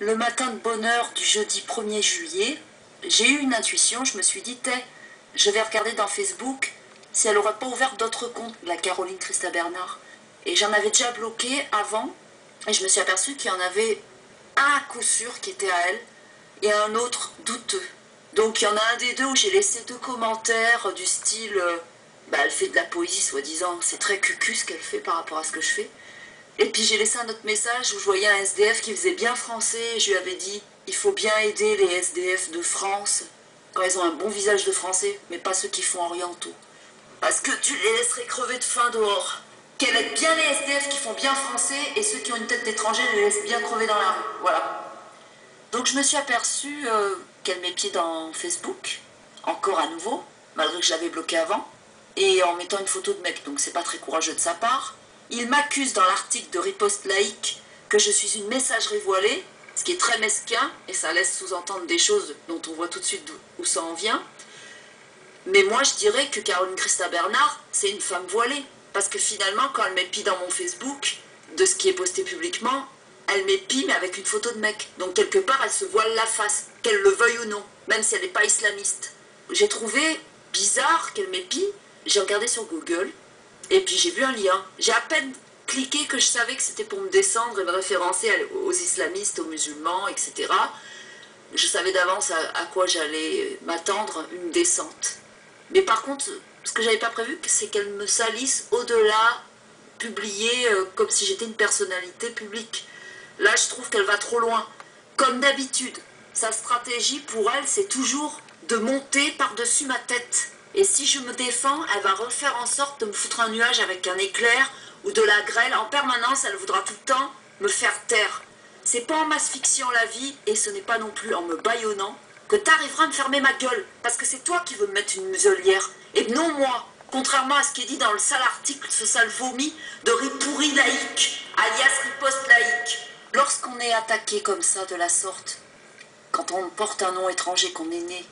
Le matin de bonne heure du jeudi 1er juillet, j'ai eu une intuition, je me suis dit, je vais regarder dans Facebook si elle n'aurait pas ouvert d'autres comptes, la Caroline Christa Bernard. Et j'en avais déjà bloqué avant, et je me suis aperçue qu'il y en avait un à coup sûr qui était à elle, et un autre douteux. Donc il y en a un des deux où j'ai laissé 2 commentaires du style, elle fait de la poésie soi-disant, c'est très cucu ce qu'elle fait par rapport à ce que je fais. Et puis j'ai laissé un autre message où je voyais un SDF qui faisait bien français, et je lui avais dit, il faut bien aider les SDF de France, quand ils ont un bon visage de français, mais pas ceux qui font orientaux. Parce que tu les laisserais crever de faim dehors. Qu'elle aide bien les SDF qui font bien français, et ceux qui ont une tête d'étranger les laisse bien crever dans la rue. Voilà. Donc je me suis aperçue qu'elle m'épiait dans Facebook, encore à nouveau, malgré que je l'avais bloqué avant, et en mettant une photo de mec, donc c'est pas très courageux de sa part. Il m'accuse dans l'article de Riposte laïque que je suis une messagerie voilée, ce qui est très mesquin, et ça laisse sous-entendre des choses dont on voit tout de suite où ça en vient. Mais moi je dirais que Caroline Christa Bernard, c'est une femme voilée, parce que finalement quand elle m'épie dans mon Facebook, de ce qui est posté publiquement, elle m'épie mais avec une photo de mec. Donc quelque part elle se voile la face, qu'elle le veuille ou non, même si elle n'est pas islamiste. J'ai trouvé bizarre qu'elle m'épie, j'ai regardé sur Google, et puis j'ai vu un lien. J'ai à peine cliqué que je savais que c'était pour me descendre et me référencer aux islamistes, aux musulmans, etc. Je savais d'avance à quoi j'allais m'attendre, une descente. Mais par contre, ce que j'avais pas prévu, c'est qu'elle me salisse au-delà, publiée comme si j'étais une personnalité publique. Là, je trouve qu'elle va trop loin. Comme d'habitude, sa stratégie pour elle, c'est toujours de monter par-dessus ma tête. Et si je me défends, elle va refaire en sorte de me foutre un nuage avec un éclair ou de la grêle. En permanence, elle voudra tout le temps me faire taire. C'est pas en m'asphyxiant la vie, et ce n'est pas non plus en me bâillonnant, que t'arriveras à me fermer ma gueule. Parce que c'est toi qui veux me mettre une muselière, et non moi. Contrairement à ce qui est dit dans le sale article, ce sale vomi de ripourri laïque, alias riposte laïque. Lorsqu'on est attaqué comme ça, de la sorte, quand on porte un nom étranger, qu'on est né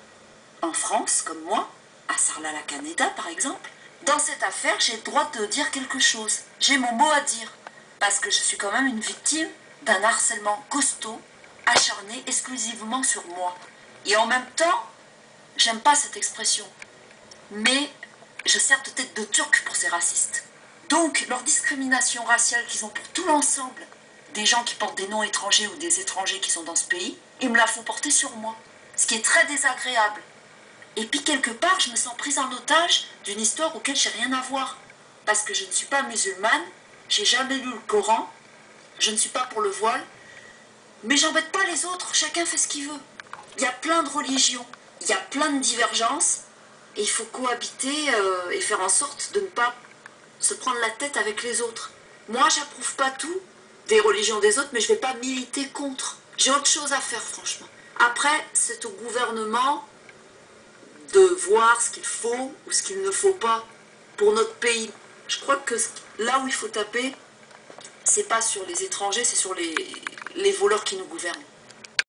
en France, comme moi, à Sarlat-la-Canéda par exemple, dans cette affaire, j'ai le droit de dire quelque chose. J'ai mon mot à dire. Parce que je suis quand même une victime d'un harcèlement costaud, acharné exclusivement sur moi. Et en même temps, j'aime pas cette expression, mais je sers de tête de turc pour ces racistes. Donc, leur discrimination raciale qu'ils ont pour tout l'ensemble des gens qui portent des noms étrangers ou des étrangers qui sont dans ce pays, ils me la font porter sur moi. Ce qui est très désagréable. Et puis quelque part, je me sens prise en otage d'une histoire auquel j'ai rien à voir. Parce que je ne suis pas musulmane, j'ai jamais lu le Coran, je ne suis pas pour le voile, mais j'embête pas les autres, chacun fait ce qu'il veut. Il y a plein de religions, il y a plein de divergences, et il faut cohabiter et faire en sorte de ne pas se prendre la tête avec les autres. Moi, j'approuve pas tout des religions des autres, mais je vais pas militer contre. J'ai autre chose à faire, franchement. Après, c'est au gouvernement de voir ce qu'il faut ou ce qu'il ne faut pas pour notre pays. Je crois que là où il faut taper, c'est pas sur les étrangers, c'est sur les voleurs qui nous gouvernent.